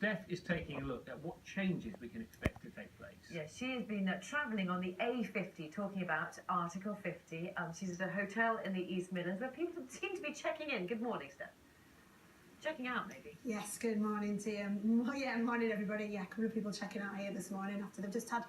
Steph is taking a look at what changes we can expect to take place. Yes, she has been travelling on the A50 talking about Article 50. She's at a hotel in the East Midlands where people seem to be checking in. Good morning, Steph. Checking out, maybe. Yes, good morning to you. Yeah, morning everybody. Yeah, a couple of people checking out here this morning after they've just had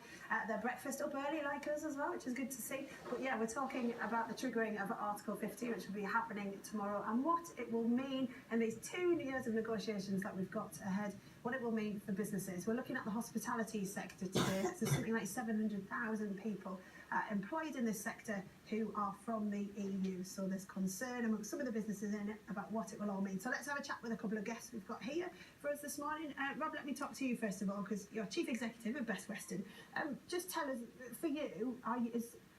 their breakfast up early like us as well, which is good to see. But yeah, we're talking about the triggering of Article 50, which will be happening tomorrow, and what it will mean in these 2 years of negotiations that we've got ahead, what it will mean for businesses. We're looking at the hospitality sector today. So something like 700,000 people employed in this sector who are from the EU. So there's concern amongst some of the businesses in it about what it will all mean. So let's have a chat with a couple of guests we've got here for us this morning. Rob, let me talk to you first of all, because you're Chief Executive of Best Western. Just tell us, for you,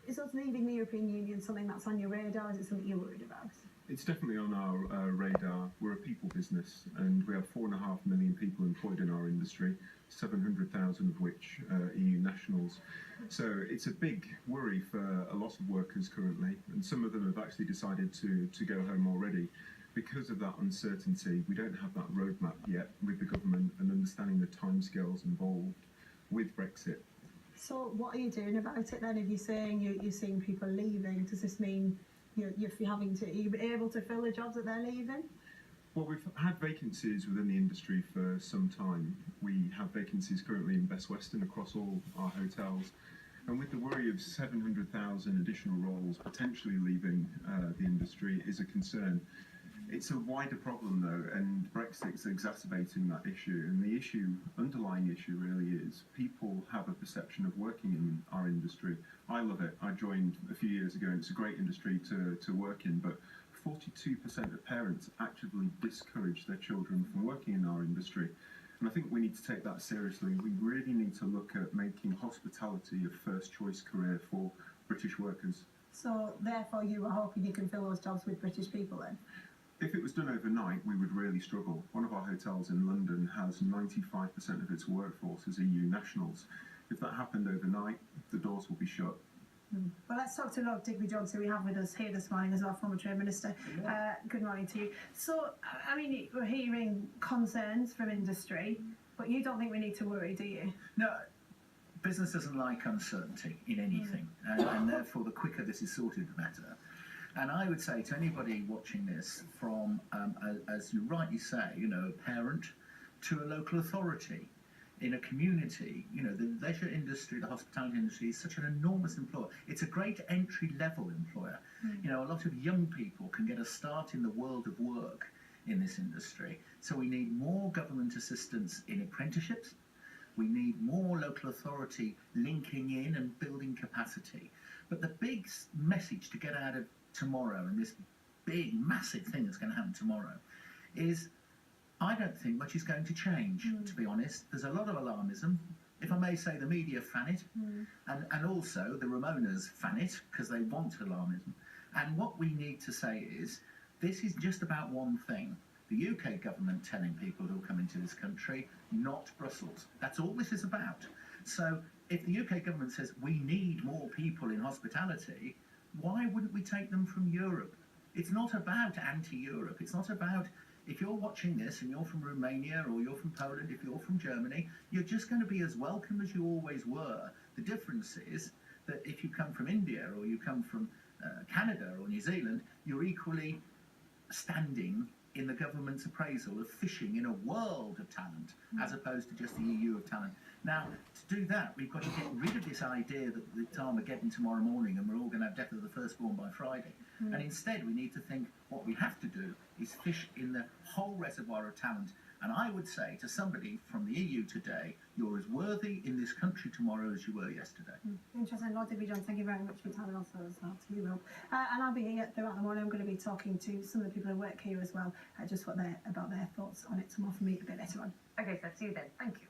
is us leaving the European Union something that's on your radar? Is it something you're worried about? It's definitely on our radar. We're a people business, and we have 4.5 million people employed in our industry, 700,000 of which are EU nationals. So it's a big worry for a lot of workers currently, and some of them have actually decided to go home already. Because of that uncertainty, we don't have that roadmap yet with the government and understanding the timescales involved with Brexit. So what are you doing about it then? If you're saying you're seeing people leaving, does this mean you're able to fill the jobs that they're leaving? Well, we've had vacancies within the industry for some time. We have vacancies currently in Best Western across all our hotels. And with the worry of 700,000 additional roles potentially leaving the industry is a concern. It's a wider problem though, and Brexit's exacerbating that issue. And the underlying issue really is people have a perception of working in our industry. I love it. I joined a few years ago and it's a great industry to work in, but 42% of parents actively discourage their children from working in our industry. And I think we need to take that seriously. We really need to look at making hospitality a first choice career for British workers. So therefore you are hoping you can fill those jobs with British people then? If it was done overnight, we would really struggle. One of our hotels in London has 95% of its workforce as EU nationals. If that happened overnight, the doors will be shut. Well, let's talk to Lord Digby-Jones, who we have with us here this morning as our former Trade Minister. Good morning to you. So, I mean, we're hearing concerns from industry, but you don't think we need to worry, do you? No, business doesn't like uncertainty in anything, and therefore the quicker this is sorted, the better. And I would say to anybody watching this, from, as you rightly say, a parent to a local authority, in a community, the leisure industry, the hospitality industry is such an enormous employer. It's a great entry-level employer. A lot of young people can get a start in the world of work in this industry. So we need more government assistance in apprenticeships. We need more local authority linking in and building capacity. But the big message to get out of tomorrow, and this big, massive thing that's going to happen tomorrow, is I don't think much is going to change, to be honest. There's a lot of alarmism. If I may say, the media fan it, and also the Ramonas fan it, because they want alarmism. And what we need to say is, this is just about one thing. The UK government telling people who'll come into this country, not Brussels. That's all this is about. So if the UK government says we need more people in hospitality, why wouldn't we take them from Europe? It's not about anti-Europe. It's not about, if you're watching this and you're from Romania or you're from Poland, if you're from Germany, you're just going to be as welcome as you always were. The difference is that if you come from India or you come from Canada or New Zealand, you're equally standing in the government's appraisal of fishing in a world of talent, as opposed to just the EU of talent. Now, to do that, we've got to get rid of this idea that it's Armageddon tomorrow morning and we're all going to have death of the firstborn by Friday. And instead, we need to think what we have to do is fish in the whole reservoir of talent. And I would say to somebody from the EU today, you're as worthy in this country tomorrow as you were yesterday. Interesting. Lord Digby-Jones, thank you very much for telling us as well to you, Rob. And I'll be here throughout the morning. I'm going to be talking to some of the people who work here as well, just about their thoughts on it. Some more from me a bit later on. Okay, so see you then. Thank you.